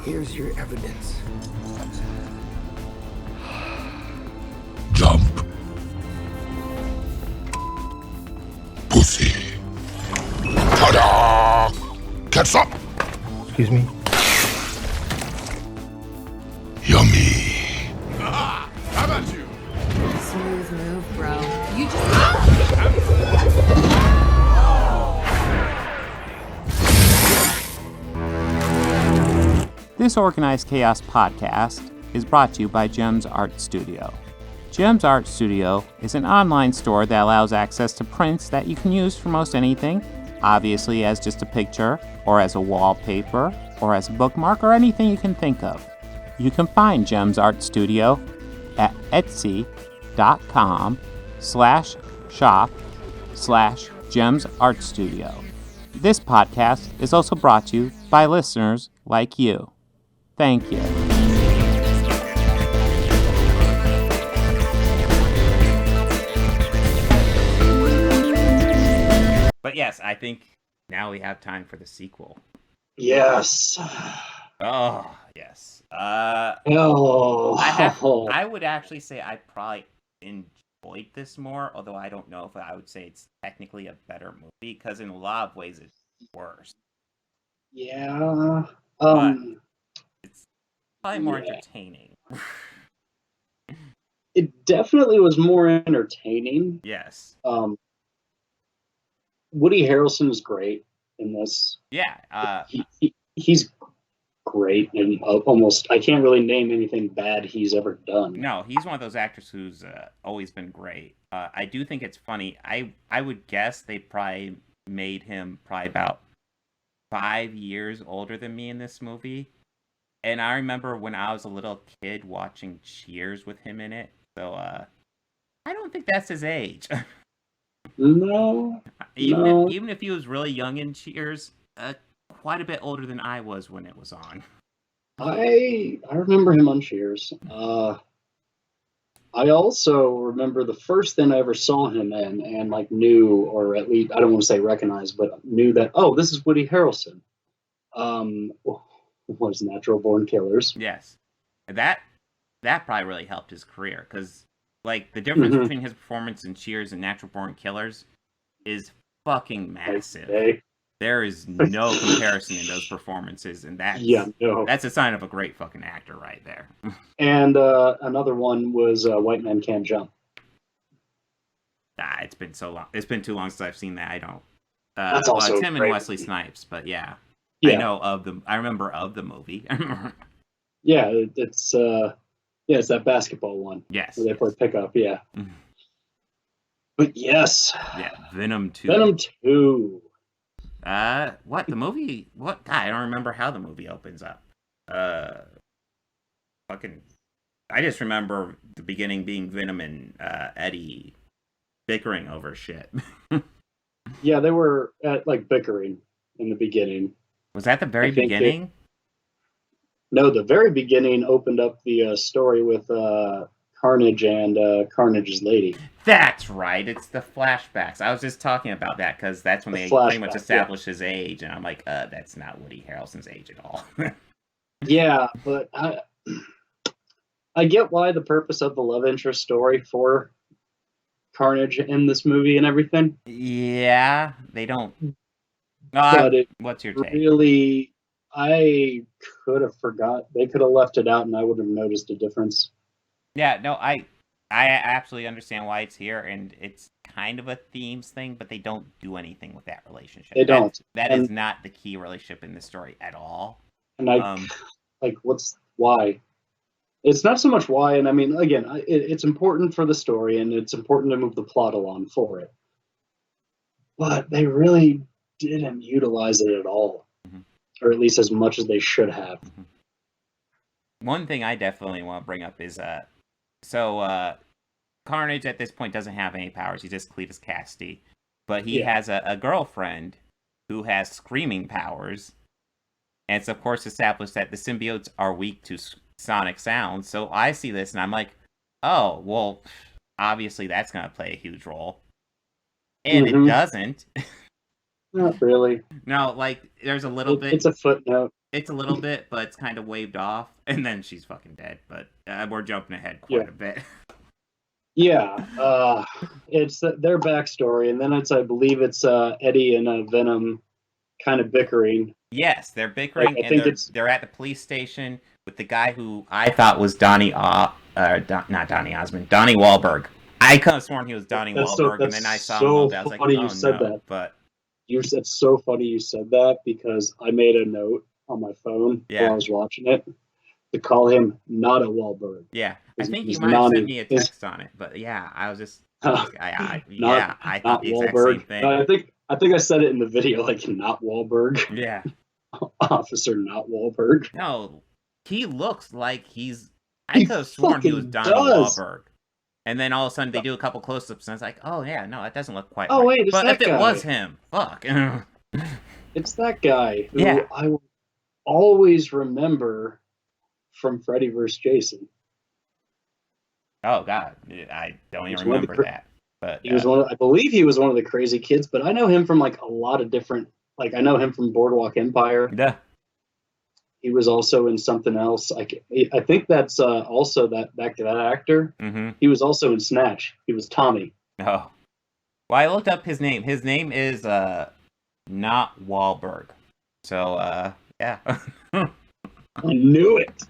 Here's your evidence. Jump. Pussy. Ta-da! Catch up! Excuse me? Yummy. How about you? Smooth move, bro. You just... This Organized Chaos podcast is brought to you by Gems Art Studio. Gems Art Studio is an online store that allows access to prints that you can use for most anything, obviously as just a picture, or as a wallpaper, or as a bookmark, or anything you can think of. You can find Gems Art Studio at etsy.com/shop/Gems Art Studio. This podcast is also brought to you by listeners like you. Thank you. But yes, I think now we have time for the sequel. Yes. Oh, yes. Oh. I would actually say I probably enjoyed this more, although I don't know if I would say it's technically a better movie, because in a lot of ways it's worse. Yeah. But it's probably more entertaining. It definitely was more entertaining. Yes. Woody Harrelson is great in this. Yeah. He's great, and almost I can't really name anything bad he's ever done. No, he's one of those actors who's always been great. I do think it's funny. I would guess they probably made him probably about 5 years older than me in this movie. And I remember when I was a little kid watching Cheers with him in it. So I don't think that's his age. No. Even if he was really young in Cheers, quite a bit older than I was when it was on. I remember him on Cheers. I also remember the first thing I ever saw him in, and like knew, or at least I don't want to say recognized, but knew that this is Woody Harrelson. Was Natural Born Killers. Yes, that probably really helped his career, because like the difference between his performance in Cheers and Natural Born Killers is fucking massive. There is no comparison in those performances, and that's a sign of a great fucking actor right there. And another one was White Man Can't Jump. It's been so long. It's been too long since I've seen that. I don't. That's also it's him and Wesley Snipes, but yeah. I know of the. I remember of the movie. Yeah, it's that basketball one. Yes, where they play pickup. Yeah. But yes. Yeah, Venom 2. Venom 2. What the movie? What? God, I don't remember how the movie opens up. Fucking. I just remember the beginning being Venom and Eddie bickering over shit. Yeah, they were bickering in the beginning. Was that the very beginning? No, the very beginning opened up the story with Carnage and Carnage's lady. That's right. It's the flashbacks. I was just talking about that because that's when they pretty much establish his age, and I'm like, that's not Woody Harrelson's age at all. Yeah, but I get why the purpose of the love interest story for Carnage in this movie and everything. Yeah, they don't. What's your take? Really, I could have forgot. They could have left it out, and I would have noticed a difference. Yeah, no, I absolutely understand why it's here, and it's kind of a themes thing, but they don't do anything with that relationship. They don't. That is not the key relationship in this story at all. And why? It's not so much why, and I mean, again, it's important for the story, and it's important to move the plot along for it. But they really didn't utilize it at all, or at least as much as they should have. One thing I definitely want to bring up is, Carnage at this point doesn't have any powers. He's just Cletus Kasady, but he has a girlfriend who has screaming powers, and it's of course established that the symbiotes are weak to sonic sounds. So I see this and I'm like, oh, well, obviously that's going to play a huge role. And it doesn't. Not really. No, like, there's a little bit. It's a footnote. It's a little bit, but it's kind of waved off, and then she's fucking dead. But we're jumping ahead quite a bit. Yeah, it's their backstory, and then I believe it's Eddie and Venom kind of bickering. Yes, they're bickering, I think they're at the police station with the guy who I thought was not Donnie Osmond, Donnie Wahlberg. I could have sworn he was Donnie Wahlberg, and then I saw him a little bit. I was like, funny oh you said no, that. but It's so funny you said that because I made a note on my phone while I was watching it to call him not a Wahlberg. Yeah, I think you might have sent me a text on it, but yeah, I was just, I thought the exact same thing. I think I said it in the video, like not Wahlberg. Yeah, Officer not Wahlberg. no, he looks like I could have sworn he was Donnie Wahlberg. And then all of a sudden they do a couple close-ups, and it's like, oh yeah, no, that doesn't look quite right. Wait, it's but that if guy. It was him, fuck. It's that guy who I will always remember from Freddy vs. Jason. Oh god, I don't even remember that. But he was I believe he was one of the crazy kids, but I know him from like a lot of different. Like I know him from Boardwalk Empire. Yeah. He was also in something else. I think that's also that actor. Mm-hmm. He was also in Snatch. He was Tommy. Oh. Well, I looked up his name. His name is not Wahlberg. So yeah. I knew it.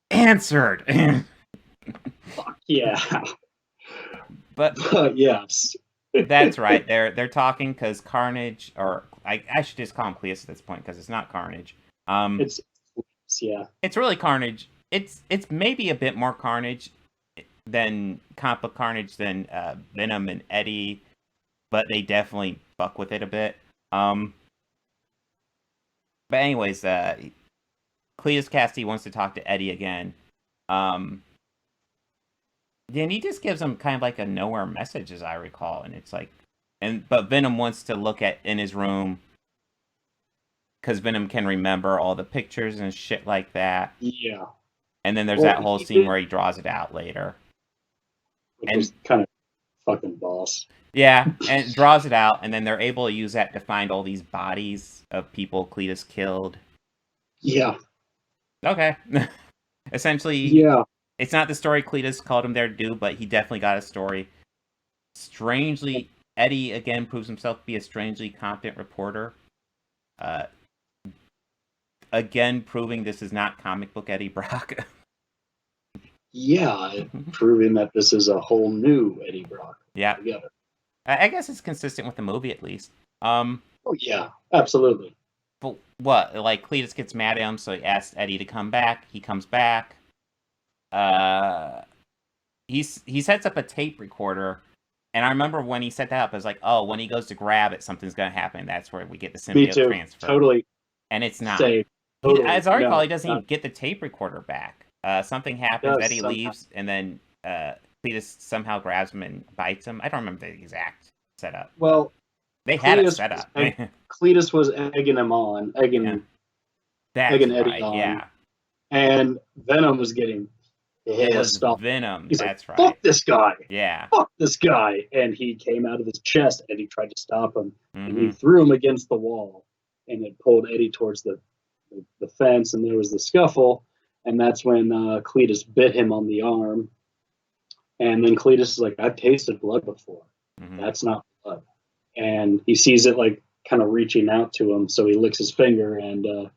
Answered. Fuck yeah. But yes. That's right. They're talking because Carnage, or I should just call him Cletus at this point because it's not Carnage. It's really Carnage. It's maybe a bit more Carnage than comic book Carnage than Venom and Eddie, but they definitely fuck with it a bit. But anyways, Cletus Kasady wants to talk to Eddie again. Then he just gives him kind of like a nowhere message, as I recall, and it's like, but Venom wants to look at in his room because Venom can remember all the pictures and shit like that. Yeah. And then there's that whole scene where he draws it out later. Which is kind of fucking boss. Yeah, and draws it out, and then they're able to use that to find all these bodies of people Cletus killed. Yeah. Okay. Essentially, yeah. It's not the story Cletus called him there to do, but he definitely got a story. Strangely, Eddie again proves himself to be a strangely competent reporter. Again, proving this is not comic book Eddie Brock. Yeah, proving that this is a whole new Eddie Brock. Yeah. Together. I guess it's consistent with the movie at least. Oh yeah, absolutely. But what? Like Cletus gets mad at him, so he asks Eddie to come back. He comes back. He sets up a tape recorder, and I remember when he set that up, I was like, oh, when he goes to grab it, something's gonna happen. That's where we get the symbiote transfer. Totally. And it's not. Totally. As I recall, he doesn't even get the tape recorder back. Something happens, Eddie leaves, and then Cletus somehow grabs him and bites him. I don't remember the exact setup. Well, they had a setup. Cletus was egging him on, egging Eddie on. Yeah. And Venom was getting pissed off. Venom, He's that's like, right. Fuck this guy. Yeah. Fuck this guy. And he came out of his chest. Eddie tried to stop him. Mm-hmm. And he threw him against the wall. And it pulled Eddie towards the fence. And there was the scuffle. And that's when Cletus bit him on the arm. And then Cletus is like, I've tasted blood before. Mm-hmm. That's not blood. And he sees it like kind of reaching out to him. So he licks his finger and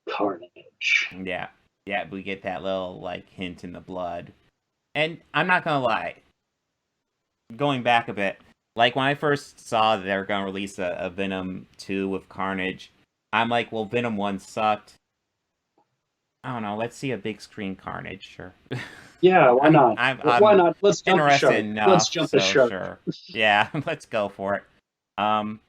Carnage. Yeah. Yeah, we get that little like hint in the blood. And I'm not gonna lie. Going back a bit, like when I first saw that they were gonna release a Venom 2 with Carnage, I'm like, well, Venom 1 sucked. I don't know, let's see a big screen Carnage, sure. Yeah, why not? Why not? Let's jump the shark. Let's jump the shark. Sure. Yeah, let's go for it.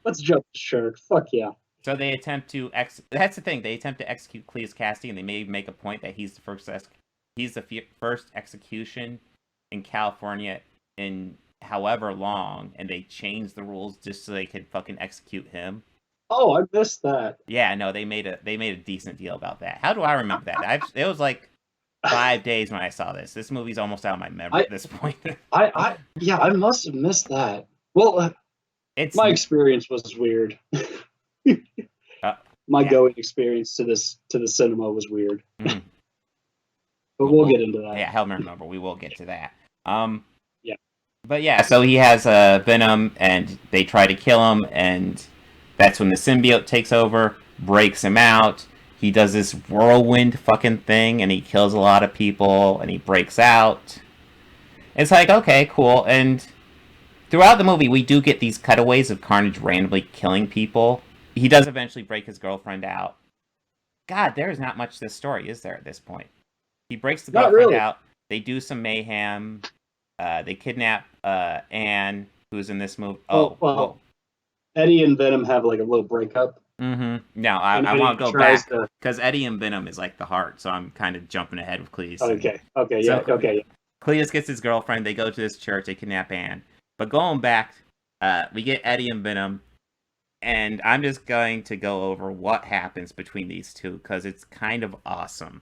Let's jump the shark. Fuck yeah. So they attempt to that's the thing. They attempt to execute Cletus Kasady, and they may make a point that he's the first execution in California in however long, and they changed the rules just so they could fucking execute him. Oh, I missed that. Yeah, no, they made a decent deal about that. How do I remember that? It was like 5 days when I saw this. This movie's almost out of my memory at this point. I must have missed that. Well, my experience was weird. my going experience to the cinema was weird. Mm. But we'll get into that. Yeah, Helmer number. We will get to that. Yeah. But yeah, so he has Venom, and they try to kill him, and that's when the symbiote takes over, breaks him out. He does this whirlwind fucking thing, and he kills a lot of people, and he breaks out. It's like, okay, cool. And throughout the movie, we do get these cutaways of Carnage randomly killing people. He does eventually break his girlfriend out. God, there is not much to this story, is there, at this point? He breaks the girlfriend out. They do some mayhem. They kidnap Anne, who's in this movie. Well, Eddie and Venom have like a little breakup. Mm-hmm. Now, I want to go back, because Eddie and Venom is like the heart, so I'm kind of jumping ahead with Cletus. Okay, Cletus gets his girlfriend, they go to this church, they kidnap Anne. But going back, we get Eddie and Venom, and I'm just going to go over what happens between these two, because it's kind of awesome.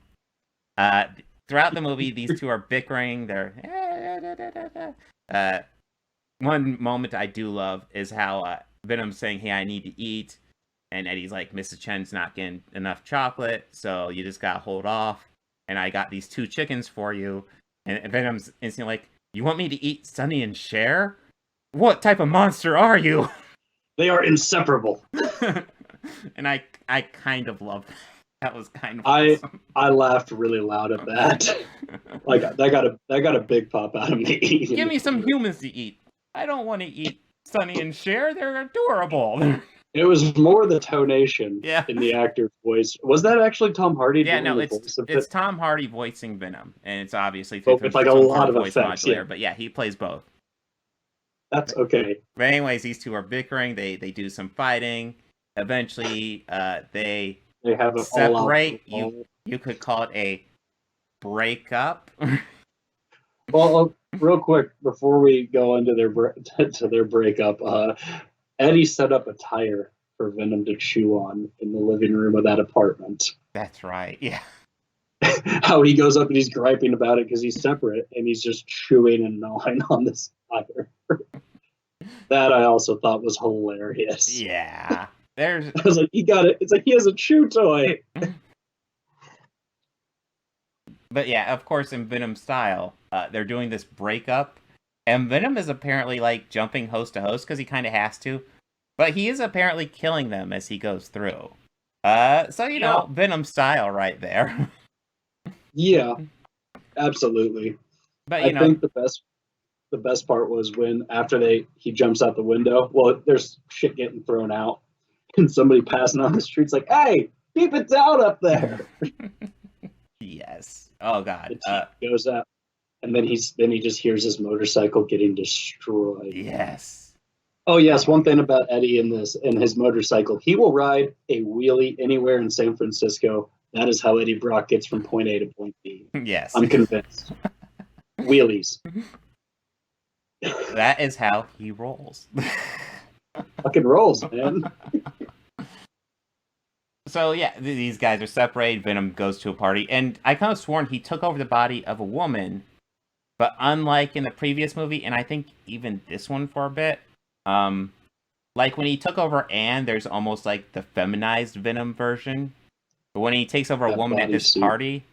Throughout the movie, these two are bickering, one moment I do love is how Venom's saying, hey, I need to eat. And Eddie's like, Mrs. Chen's not getting enough chocolate, so you just gotta hold off. And I got these 2 chickens for you. And Venom's instantly like, you want me to eat Sonny and share? What type of monster are you? They are inseparable. And I kind of love that. That was kind of awesome. I laughed really loud at that. Like that got a big pop out of me. Give me some humans to eat. I don't want to eat Sonny and Cher. They're adorable. It was more the tonation in the actor's voice. Was that actually Tom Hardy? Yeah, no, it's Tom Hardy voicing Venom, and it's obviously with like a lot of effects. Yeah. But yeah, he plays both. That's okay. But anyways, these two are bickering. They do some fighting. Eventually, they have a separate. You could call it a breakup. Well, real quick before we go into their breakup, Eddie set up a tire for Venom to chew on in the living room of that apartment. That's right. Yeah. How he goes up and he's griping about it because he's separate and he's just chewing and gnawing on this tire. That I also thought was hilarious. Yeah. I was like, he got it. It's like he has a chew toy. But yeah, of course, in Venom style, they're doing this breakup, and Venom is apparently like jumping host to host because he kind of has to, but he is apparently killing them as he goes through. So you know, Venom style right there. Yeah, absolutely. But I think the best part was when after he jumps out the window. Well, there's shit getting thrown out, and somebody passing on the street's like, "Hey, keep it down up there." Yes. Oh God. He goes out, and then he just hears his motorcycle getting destroyed. Yes. Oh yes, one thing about Eddie in his motorcycle, he will ride a wheelie anywhere in San Francisco. That is how Eddie Brock gets from point A to point B. Yes. I'm convinced. Wheelies. That is how he rolls. Fucking rolls, man. So yeah, these guys are separated. Venom goes to a party, and I kind of sworn he took over the body of a woman, but unlike in the previous movie, and I think even this one for a bit, like when he took over Anne, there's almost like the feminized Venom version, but when he takes over a woman at this party,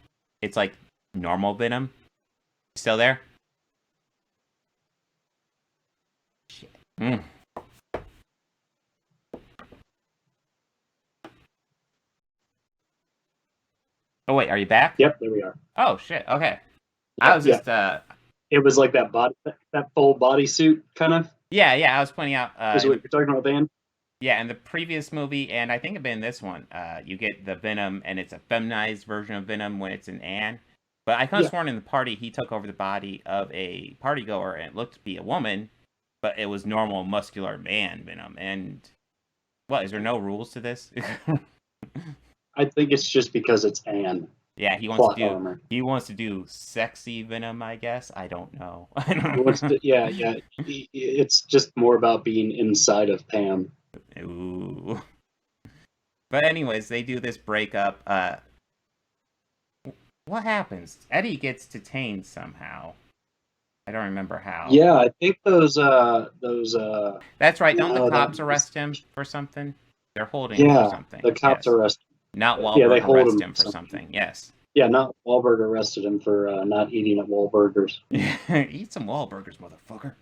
it's like normal Venom. Still there? Shit. Oh wait, are you back? Yep, there we are. Oh shit. Okay. I was just It was like that full bodysuit kind of. Yeah. I was pointing out. Is what you're talking about, Van? Yeah, in the previous movie, and I think in this one, you get the Venom, and it's a feminized version of Venom when it's an Anne. But I kind of sworn in the party he took over the body of a partygoer, and it looked to be a woman, but it was normal muscular man Venom. And what? Is there no rules to this? I think it's just because it's Anne. Yeah, he wants to do sexy Venom, I guess. I don't know. It's just more about being inside of Pam. Ooh. But anyways, they do this breakup. What happens? Eddie gets detained somehow. I don't remember how. Yeah, I think those That's right. Don't the cops arrest him for something? They're holding him for something. The cops arrest him. Not they Wahlberg hold arrest him him for something. Yes. Yeah, not Wahlberg arrested him for not eating at Wahlburgers. Eat some Wahlburgers, motherfucker.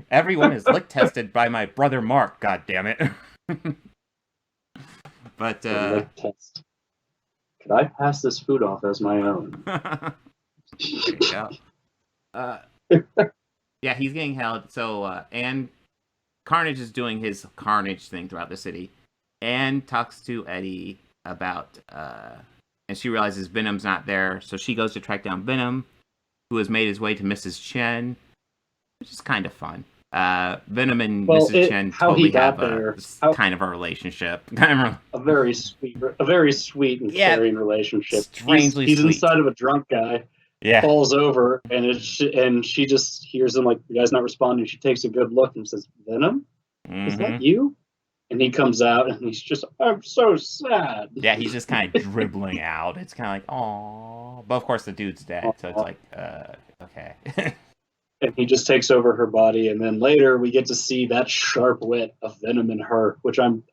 Everyone is lick tested by my brother Mark. God damn it. But Lick test. Could I pass this food off as my own? there you go. Yeah, he's getting held. So and Carnage is doing his Carnage thing throughout the city, and talks to Eddie about and she realizes Venom's not there, so she goes to track down Venom, who has made his way to Mrs. Chen, which is kind of fun. Venom and Mrs. Chen totally have kind of a relationship. A very sweet and caring relationship. Strangely he's sweet. Inside of a drunk guy. Yeah. Falls over, and she just hears him like, the guy's not responding. She takes a good look and says, "Venom, is that you?" And he comes out, and he's just, "I'm so sad." Yeah, he's just kind of dribbling out. It's kind of like, "Aww," but of course the dude's dead, so it's like, okay. And he just takes over her body, and then later we get to see that sharp wit of Venom in her, which I'm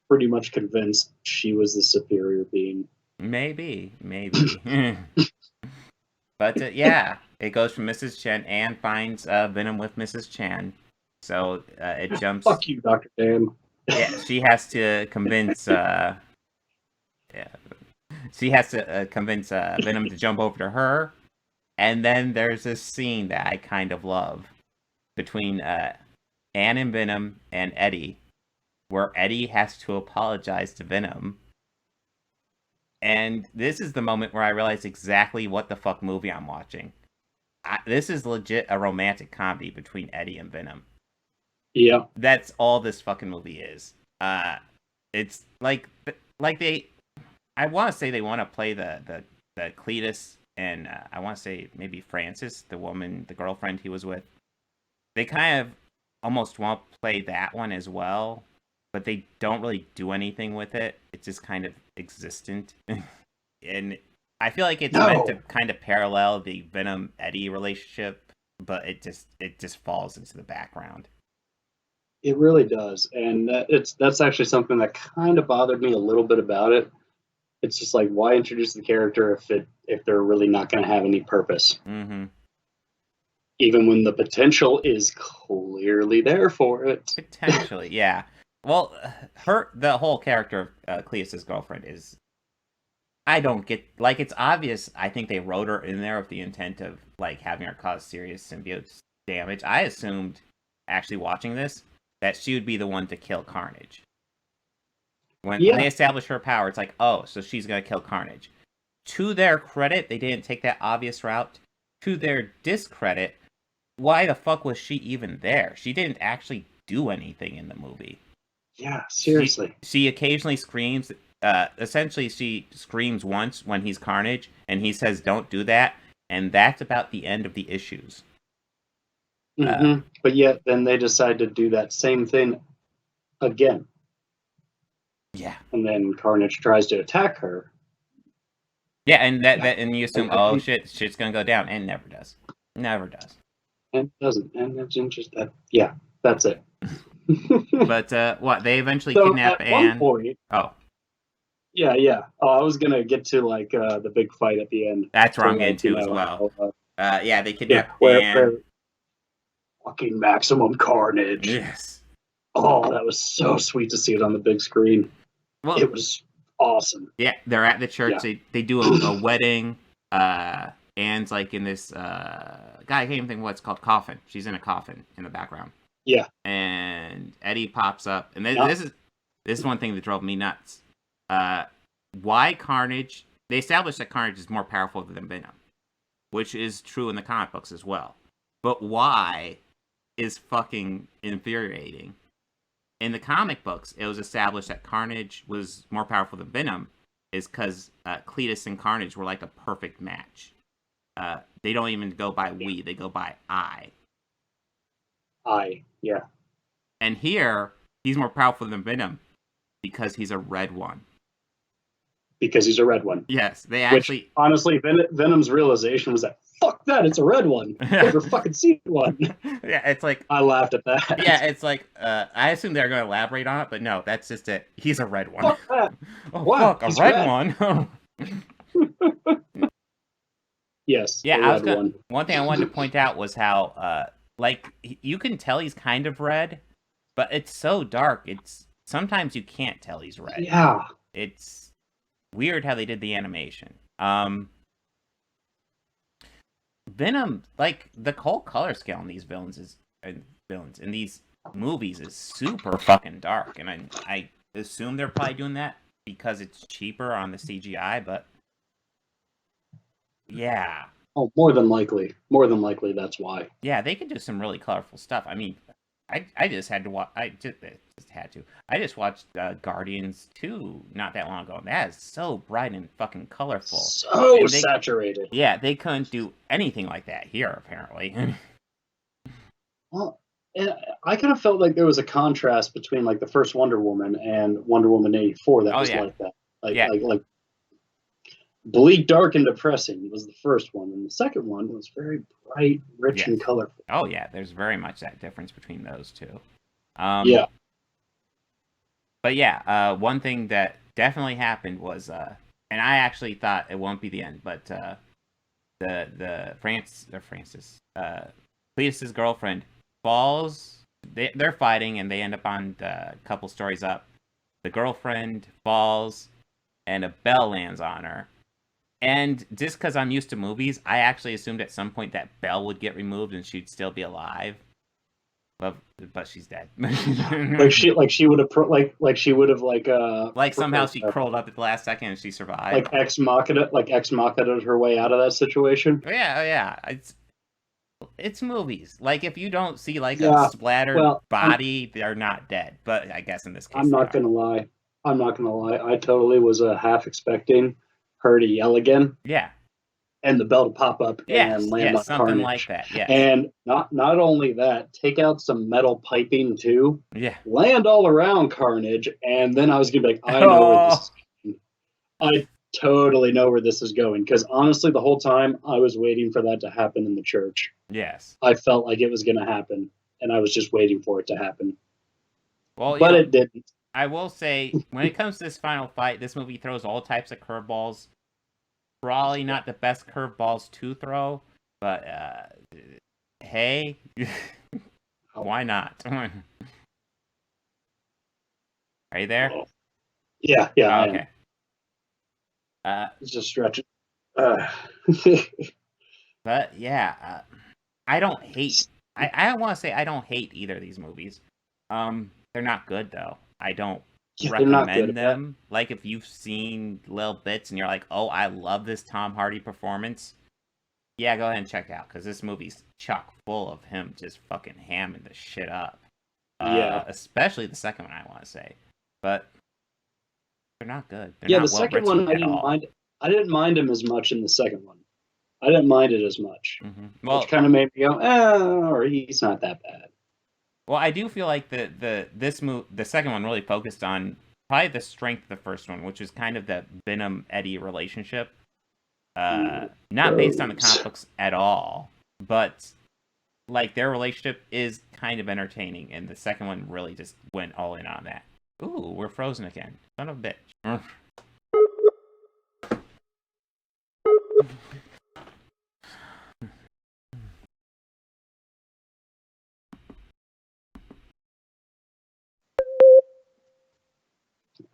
pretty much convinced she was the superior being. Maybe. But yeah, it goes from Mrs. Chen and finds Venom with Mrs. Chen. So it jumps. Fuck you, Dr. Dan. Yeah, she has to convince. She has to convince Venom to jump over to her, and then there's this scene that I kind of love between Anne and Venom and Eddie, where Eddie has to apologize to Venom. And this is the moment where I realize exactly what the fuck movie I'm watching. This is legit a romantic comedy between Eddie and Venom. Yeah. That's all this fucking movie is. It's like they... I want to say they want to play the Cletus and I want to say maybe Frances, the girlfriend he was with. They kind of almost want to play that one as well, but they don't really do anything with it. It's just kind of existent. And I feel like it's meant to kind of parallel the Venom-Eddie relationship, but it just falls into the background. It really does. And that's actually something that kind of bothered me a little bit about it. It's just like, why introduce the character if they're really not going to have any purpose? Mm-hmm. Even when the potential is clearly there for it. Potentially, yeah. Well, the whole character of Cletus's girlfriend is, I don't get, like, it's obvious. I think they wrote her in there with the intent of like having her cause serious symbiote damage. I assumed, actually watching this, that she would be the one to kill Carnage. When they establish her power, it's like, oh, so she's gonna kill Carnage. To their credit, they didn't take that obvious route. To their discredit, why the fuck was she even there? She didn't actually do anything in the movie. Yeah, seriously. She occasionally screams. Essentially, she screams once when he's Carnage, and he says, "Don't do that," and that's about the end of the issues. But yet, then they decide to do that same thing again. Yeah. And then Carnage tries to attack her. Yeah, and and you assume, oh shit's gonna go down, and it never does. Never does. And it doesn't. And it's just that. Yeah, that's it. But what? They eventually kidnap Anne. One point, Yeah. Oh, I was gonna get to like the big fight at the end. That's where I'm getting to as well. They kidnap Anne. Where fucking maximum carnage. Yes. Oh, that was so sweet to see it on the big screen. Well, it was awesome. Yeah, they're at the church. Yeah. They do a wedding. Anne's like in this guy, I can't even think what it's called, coffin. She's in a coffin in the background. Yeah. And Eddie pops up, and this is one thing that drove me nuts. Why Carnage? They established that Carnage is more powerful than Venom, which is true in the comic books as well. But why is fucking infuriating. In the comic books, it was established that Carnage was more powerful than Venom, is because Cletus and Carnage were like a perfect match. They don't even go by we, they go by I. Yeah. And here, he's more powerful than Venom because he's a red one. because he's a red one. Yes, they Which, actually. honestly, Venom's realization was that, fuck that, it's a red one. Never fucking seen one. Yeah, it's like. I laughed at that. Yeah, it's like. I assume they're going to elaborate on it, but no, that's just it. He's a red one. Fuck that. Oh Wow, fuck, a he's red red. one. Yes. Yeah, the I was red gonna. one. One thing I wanted to point out was how, like, you can tell he's kind of red, but it's so dark. It's sometimes you can't tell he's red. Yeah. It's weird how they did the animation. Venom, like the whole color scale in these villains in these movies is super fucking dark, and I assume they're probably doing that because it's cheaper on the CGI, but yeah. Oh, more than likely. More than likely, that's why. Yeah, they could do some really colorful stuff. I mean, I just had to watch. I just watched Guardians 2 not that long ago. And that is so bright and fucking colorful. So And they- saturated. Yeah, they couldn't do anything like that here, apparently. Well, and I kind of felt like there was a contrast between like the first Wonder Woman and Wonder Woman 84 that Oh, was yeah. like that. Like, Yeah. like bleak, dark, and depressing was the first one, and the second one was very bright, rich, Yes. and colorful. Oh yeah, there's very much that difference between those two. Yeah. But yeah, one thing that definitely happened was, and I actually thought it won't be the end, but the Cletus's girlfriend falls. They're fighting, and they end up on a couple stories up. The girlfriend falls, and a bell lands on her. And just because I'm used to movies, I actually assumed at some point that bell would get removed and she'd still be alive. But she's dead. Like she would have Like somehow she curled up at the last second and she survived. like ex machina her way out of that situation. Yeah. It's movies. Like if you don't see like Yeah, a splattered well, body, they're not dead. But I guess in this case, I'm not gonna lie. I totally was half expecting her to yell again Yeah. and the bell to pop up Yes. and land on Something Carnage. like that. Yeah. And not only that, take out some metal piping too, Yeah. land all around Carnage, and then I was gonna be like, I know where this is going. I totally know where this is going, because honestly, the whole time I was waiting for that to happen in the church. Yes. I felt like it was gonna happen, and I was just waiting for it to happen. Well, But it didn't. I will say, when it comes to this final fight, this movie throws all types of curveballs. Probably not the best curveballs to throw, but hey, why not? Are you there? Yeah, Oh, I am. okay. It's just stretching. But yeah, I don't hate. I don't want to say I don't hate either of these movies. They're not good though. I don't Yeah, they're not recommend good. them. Like if you've seen little bits and you're like, oh, I love this Tom Hardy performance. Yeah, go ahead and check it out, because this movie's chock full of him just fucking hamming the shit up. Yeah. Especially the second one, I want to say, but they're not good. They're Yeah, not the second well-written one I at didn't all. mind. I didn't mind him as much in the second one. I didn't mind it as much, Well, which kind of made me go, or he's not that bad. Well, I do feel like the second one really focused on probably the strength of the first one, which is kind of the Venom Eddie relationship. Not based on the comic books at all, but like their relationship is kind of entertaining, and the second one really just went all in on that. Ooh, we're frozen again. Son of a bitch.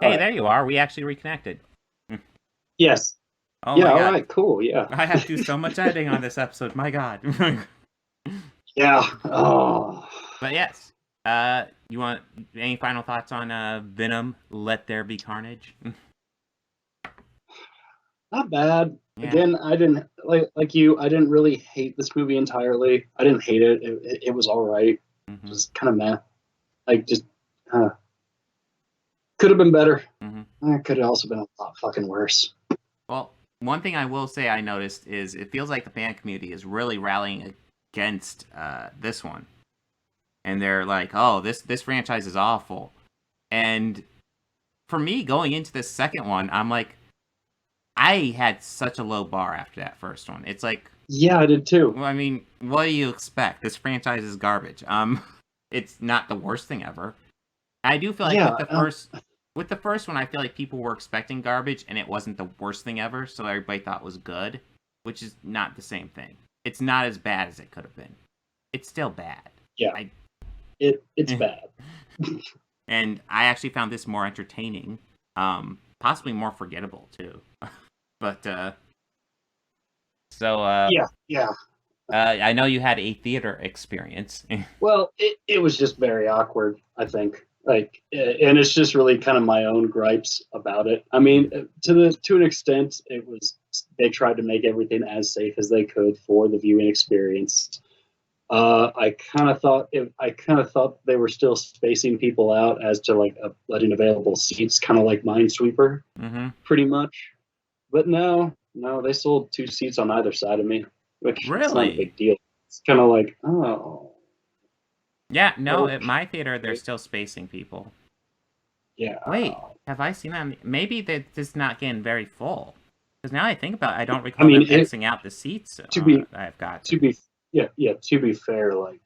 Hey, there you are. We actually reconnected. Yes. Oh Yeah. my All god. right. Cool. Yeah. I have to do so much editing on this episode. My god. Yeah. Oh. But yes. You want any final thoughts on Venom? Let There Be Carnage. Not bad. Yeah. Again, I didn't like you. I didn't really hate this movie entirely. I didn't hate it. It was all right. Mhm. Just kind of meh. Like just could have been better. It could have also been a lot fucking worse. Well, one thing I will say I noticed is it feels like the fan community is really rallying against this one, and they're like, "Oh, this franchise is awful." And for me, going into the second one, I'm like, I had such a low bar after that first one. It's like, Yeah, I did too. well, I mean, what do you expect? This franchise is garbage. It's not the worst thing ever. I do feel like Yeah, with the first one, I feel like people were expecting garbage, and it wasn't the worst thing ever, so everybody thought it was good, which is not the same thing. It's not as bad as it could have been. It's still bad. Yeah, it's bad. And I actually found this more entertaining, possibly more forgettable too. But Yeah. I know you had a theater experience. Well, it was just very awkward, I think. Like, and it's just really kind of my own gripes about it. I mean, to an extent, they tried to make everything as safe as they could for the viewing experience. I kind of thought they were still spacing people out as to like letting available seats, kind of like Minesweeper, pretty much. But no, they sold 2 seats on either side of me, which is not a big deal. It's kind of like, oh. Yeah, no, at my theater, they're still spacing people. Yeah. Wait, have I seen that? Maybe they're just not getting very full. Because now I think about it, I don't recall them Xing out the seats I've got. To be fair, like,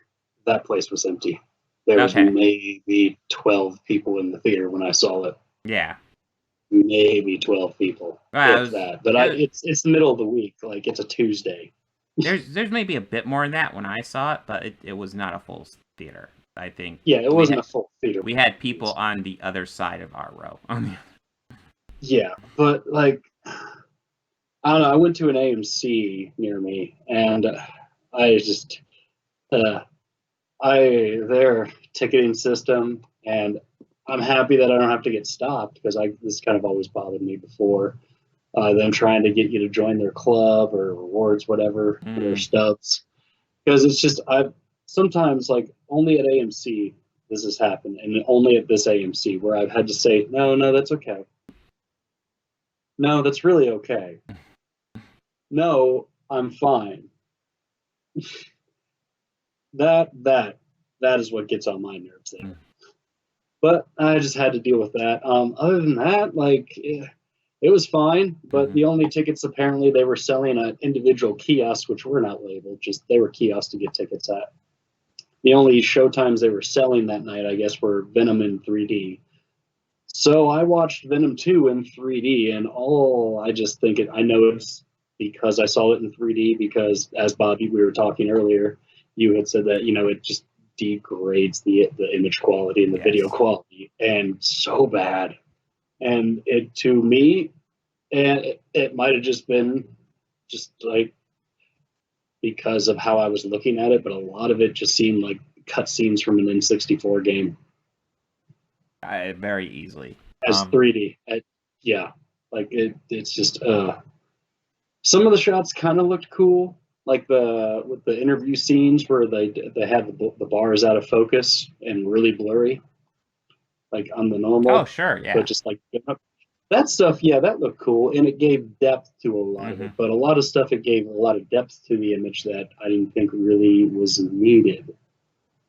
that place was empty. There was maybe 12 people in the theater when I saw it. Yeah. Maybe 12 people. But it's the middle of the week. Like, it's a Tuesday. There's maybe a bit more than that when I saw it, but it was not a full theater, I think. Yeah, it wasn't a full theater. We had people on the other side of our row. Yeah, but, like, I don't know. I went to an AMC near me, and their ticketing system, and I'm happy that I don't have to get stopped, because this kind of always bothered me before. Them trying to get you to join their club or rewards, whatever, their stubs. Because it's just, sometimes, like, only at AMC this has happened, and only at this AMC, where I've had to say, no, that's okay. No, that's really okay. No, I'm fine. That is what gets on my nerves there. But I just had to deal with that. Other than that, like, it was fine, but the only tickets apparently they were selling at individual kiosks, which were not labeled, just they were kiosks to get tickets at. The only showtimes they were selling that night, I guess, were Venom in 3D. So I watched Venom 2 in 3D, and I know it's because I saw it in 3D, because, as Bobby, we were talking earlier, you had said that, it just degrades the image quality and the video quality, and so bad. And to me, it might have just been just like because of how I was looking at it, but a lot of it just seemed like cutscenes from an N64 game. Very easily. As 3D. It's just some of the shots kind of looked cool, like with the interview scenes where they had the bars out of focus and really blurry, like on the normal. Oh, sure, yeah. But just like that stuff, that looked cool, and it gave depth to a lot of it. But a lot of stuff, it gave a lot of depth to the image that I didn't think really was needed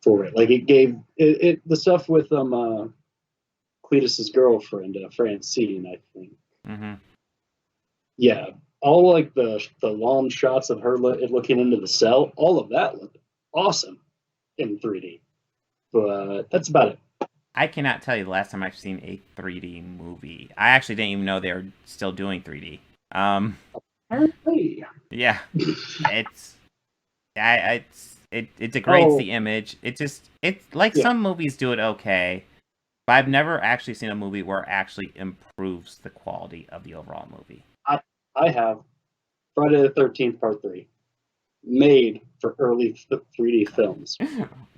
for it. Like it gave the stuff with Cletus's girlfriend, Francine, I think. Yeah, all like the long shots of her looking into the cell, all of that looked awesome in 3D. But that's about it. I cannot tell you the last time I've seen a 3D movie. I actually didn't even know they were still doing 3D. Apparently. Yeah, it degrades the image. It's like some movies do it okay, but I've never actually seen a movie where it actually improves the quality of the overall movie. I have Friday the 13th Part 3, made for early 3D films.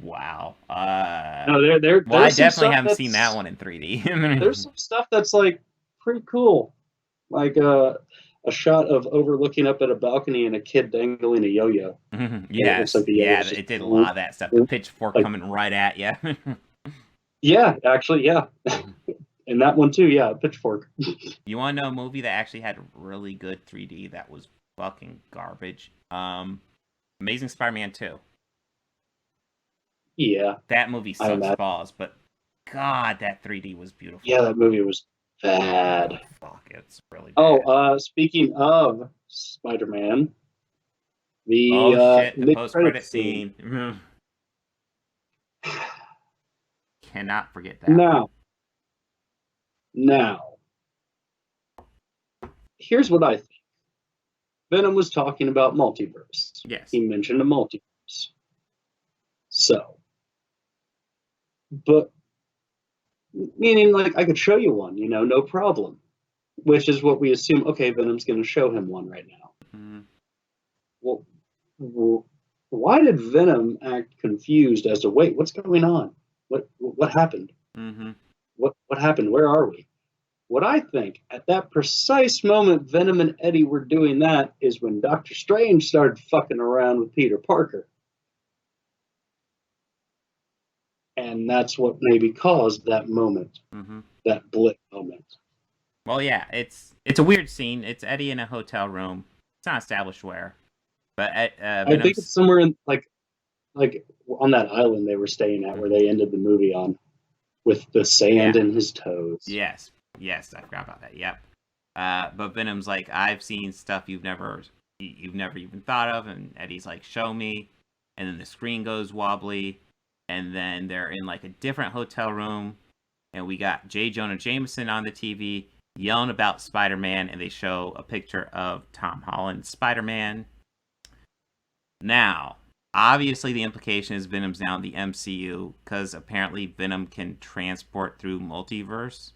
Wow. No, there. Well, I definitely haven't seen that one in 3D. There's some stuff that's like pretty cool, like a shot of overlooking up at a balcony and a kid dangling a yo-yo. Yes, it did a lot of that stuff. The pitchfork coming right at you. Yeah, actually, yeah. And that one too, yeah, pitchfork. You want to know a movie that actually had really good 3D that was fucking garbage? Amazing Spider-Man 2. Yeah. That movie sucks balls, but God, that 3D was beautiful. Yeah, that movie was bad. Fuck, it's really bad. Oh, speaking of Spider-Man, the mid-credit post-credit scene. Cannot forget that. Now, here's what I think. Venom was talking about multiverse. Yes. He mentioned a multiverse. So, but meaning like I could show you one, no problem. Which is what we assume. Okay, Venom's going to show him one right now. Mm-hmm. Well, why did Venom act confused as to wait, what's going on? What happened? Mm-hmm. What happened? Where are we? What I think at that precise moment Venom and Eddie were doing that is when Doctor Strange started fucking around with Peter Parker. And that's what maybe caused that moment, that blip moment. Well, yeah, it's a weird scene. It's Eddie in a hotel room. It's not established where, but I think it's somewhere in like on that island they were staying at, where they ended the movie on, with the sand in his toes. Yes, I forgot about that. Yep. But Venom's like, I've seen stuff you've never even thought of, and Eddie's like, show me, and then the screen goes wobbly, and then they're in like a different hotel room, and we got J. Jonah Jameson on the TV yelling about Spider-Man, and they show a picture of Tom Holland's Spider-Man. Now, obviously the implication is Venom's now in the MCU, because apparently Venom can transport through multiverse.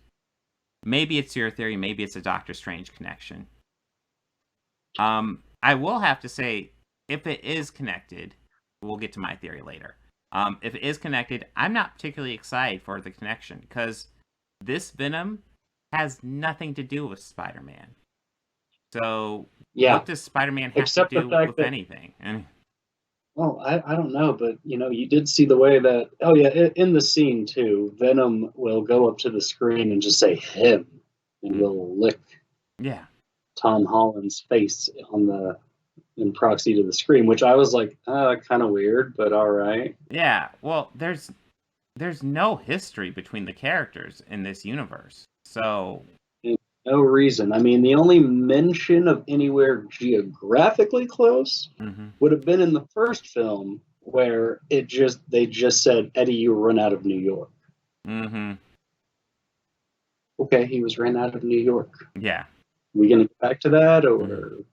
Maybe it's your theory, maybe it's a Doctor Strange connection. I will have to say, if it is connected, we'll get to my theory later. If it is connected, I'm not particularly excited for the connection, because this Venom has nothing to do with Spider-Man. So, what does Spider-Man have to do with anything? Well, I don't know, but you did see the way that in the scene too, Venom will go up to the screen and just say him, and will lick Tom Holland's face in proxy to the screen, which I was like, kind of weird, but all right. Yeah, well, there's no history between the characters in this universe, so no reason. I mean, the only mention of anywhere geographically close would have been in the first film, where they just said, Eddie, you run out of New York. Okay, he was ran out of New York. Yeah. We gonna get back to that, or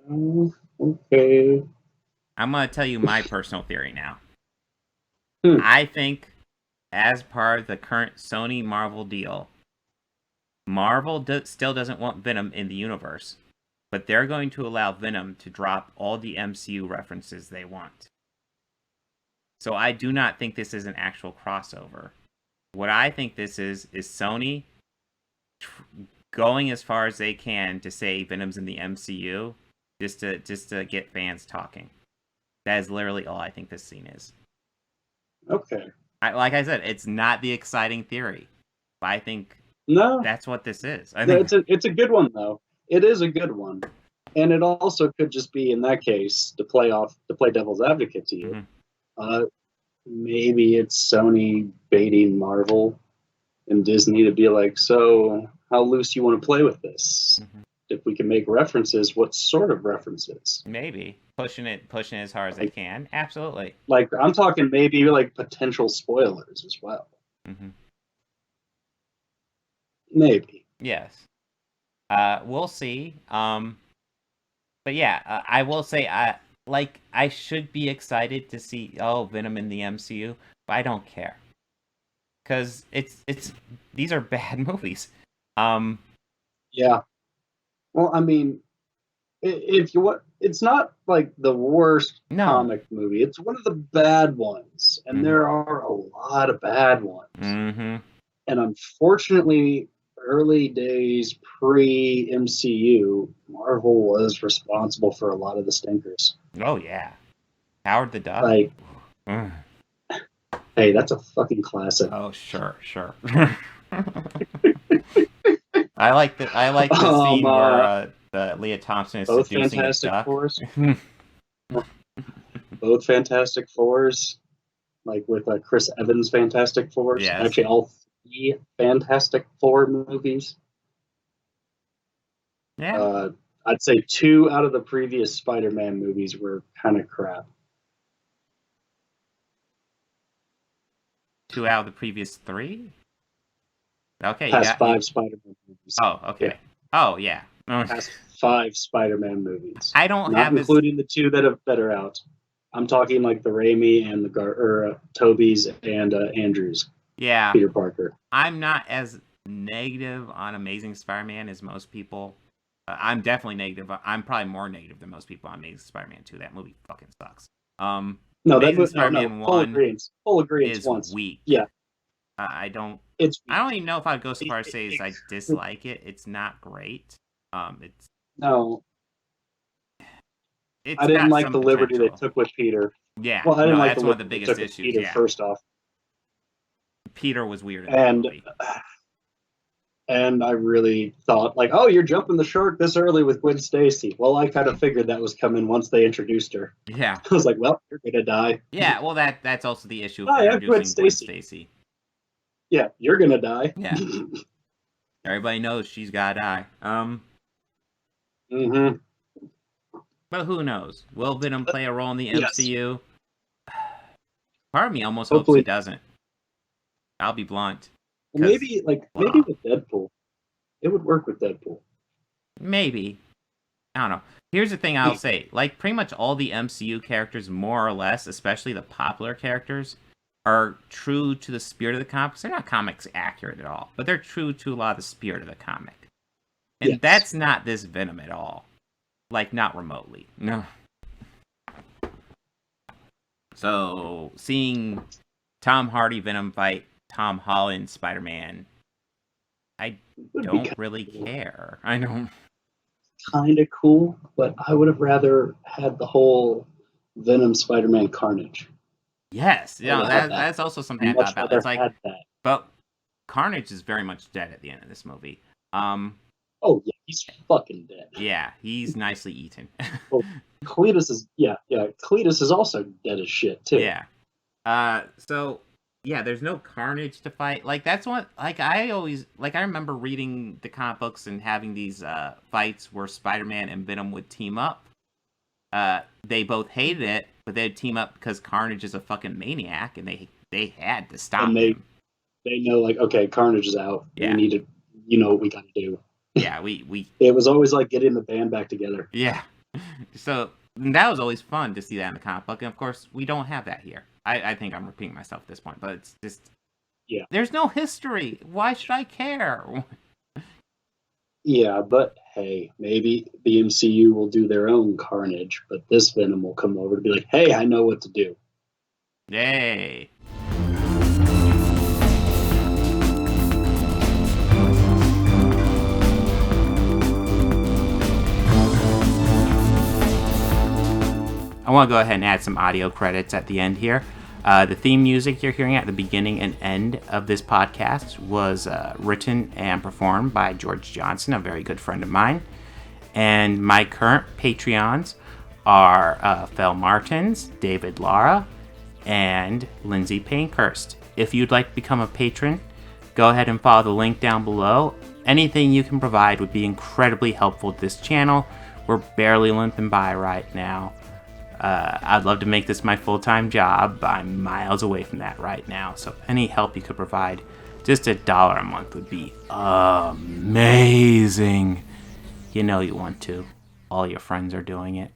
no? Okay. I'm gonna tell you my personal theory now. I think, as part of the current Sony Marvel deal, Marvel still doesn't want Venom in the universe, but they're going to allow Venom to drop all the MCU references they want. So I do not think this is an actual crossover. What I think this is Sony going as far as they can to say Venom's in the MCU, just to get fans talking. That is literally all I think this scene is. Okay. Like I said, it's not the exciting theory, but I think that's what this is. I think it's a good one, though. It is a good one, and it also could just be, in that case, to play devil's advocate to you. Maybe it's Sony baiting Marvel and Disney to be like, so how loose you want to play with this? If we can make references, what sort of references? Maybe pushing it as hard as they can. Absolutely. Like, I'm talking maybe like potential spoilers as well. Maybe. Yes. We'll see. But yeah, I will say, I should be excited to see Venom in the MCU, but I don't care, because these are bad movies. Yeah. Well, I mean, it's not like the worst comic movie. It's one of the bad ones, and there are a lot of bad ones. And unfortunately, early days pre-MCU, Marvel was responsible for a lot of the stinkers. Oh yeah, Howard the Duck. Like, hey, that's a fucking classic. Oh sure. I like the scene where Leah Thompson is both seducing Fantastic a duck. Fours. Both Fantastic Fours, like with Chris Evans' Fantastic Fours. Yes. Actually, all Fantastic Four movies. Yeah. I'd say 2 out of the previous Spider-Man movies were kind of crap. 2 out of the previous 3? Okay, Past 5 Spider-Man movies. Oh, okay. Yeah. Oh, yeah. Past 5 Spider-Man movies. I don't Not have including the 2 that are out. I'm talking like the Raimi and the Toby's and Andrews. Yeah. Peter Parker. I'm not as negative on Amazing Spider-Man as most people. I'm definitely negative. I'm probably more negative than most people on Amazing Spider-Man 2. That movie fucking sucks. No, Amazing Spider-Man 1 full agreement is weak. Yeah. I don't It's weak. I don't even know if I'd go so far as say I dislike it. It's not great. It's No. It's I didn't got like some the liberty they potential. took with Peter. Yeah, Well, I didn't like that's the one of the liberty they biggest took with issues. Peter, Yeah, first off. Peter was weird in that And movie. and I really thought, like, oh, you're jumping the shark this early with Gwen Stacy. Well, I kind of figured that was coming once they introduced her. Yeah, I was like, well, you're gonna die. yeah. Well, that's also the issue of Hi, I'm Gwen introducing Gwen Stacy. Stacy. Yeah, you're gonna die. Yeah, everybody knows she's gotta die. Mm-hmm. But who knows? Will Venom play a role in the Yes. MCU? Part of me almost hopes Hopefully. he doesn't. I'll be blunt. Maybe with Deadpool, it would work with Deadpool. Maybe. I don't know. Here's the thing I'll say. Like, pretty much all the MCU characters, more or less, especially the popular characters, are true to the spirit of the comics. They're not comics accurate at all, but they're true to a lot of the spirit of the comic. And Yes. that's not this Venom at all. Like, not remotely. No. So, seeing Tom Hardy Venom fight Tom Holland Spider-Man, I don't really care. I don't... Kind of cool, but I would have rather had the whole Venom Spider-Man Carnage. Yes, yeah, I'd have that. that's also something I Much thought about. rather It's like, had that. but Carnage is very much dead at the end of this movie. Oh yeah, he's fucking dead. Yeah, he's nicely eaten. Cletus is also dead as shit too. Yeah. So yeah, there's no Carnage to fight. Like that's what I remember reading the comic books and having these fights where Spider-Man and Venom would team up. They both hated it, but they'd team up because Carnage is a fucking maniac, and they had to stop him. They know, like, okay, Carnage is out. Yeah. We need to, you know what we gotta do. Yeah, we. It was always like getting the band back together. Yeah. So that was always fun to see that in the comic book, and of course we don't have that here. I think I'm repeating myself at this point, but it's just. Yeah. There's no history. Why should I care? Yeah, but hey, maybe the MCU will do their own Carnage, but this Venom will come over to be like, hey, I know what to do. Yay. I want to go ahead and add some audio credits at the end here. The theme music you're hearing at the beginning and end of this podcast was written and performed by George Johnson, a very good friend of mine. And my current Patreons are Fel Martins, David Lara, and Lindsay Pankhurst. If you'd like to become a patron, go ahead and follow the link down below. Anything you can provide would be incredibly helpful to this channel. We're barely limping by right now. I'd love to make this my full-time job. I'm miles away from that right now. So any help you could provide, just $1 a month would be amazing. You know you want to. All your friends are doing it.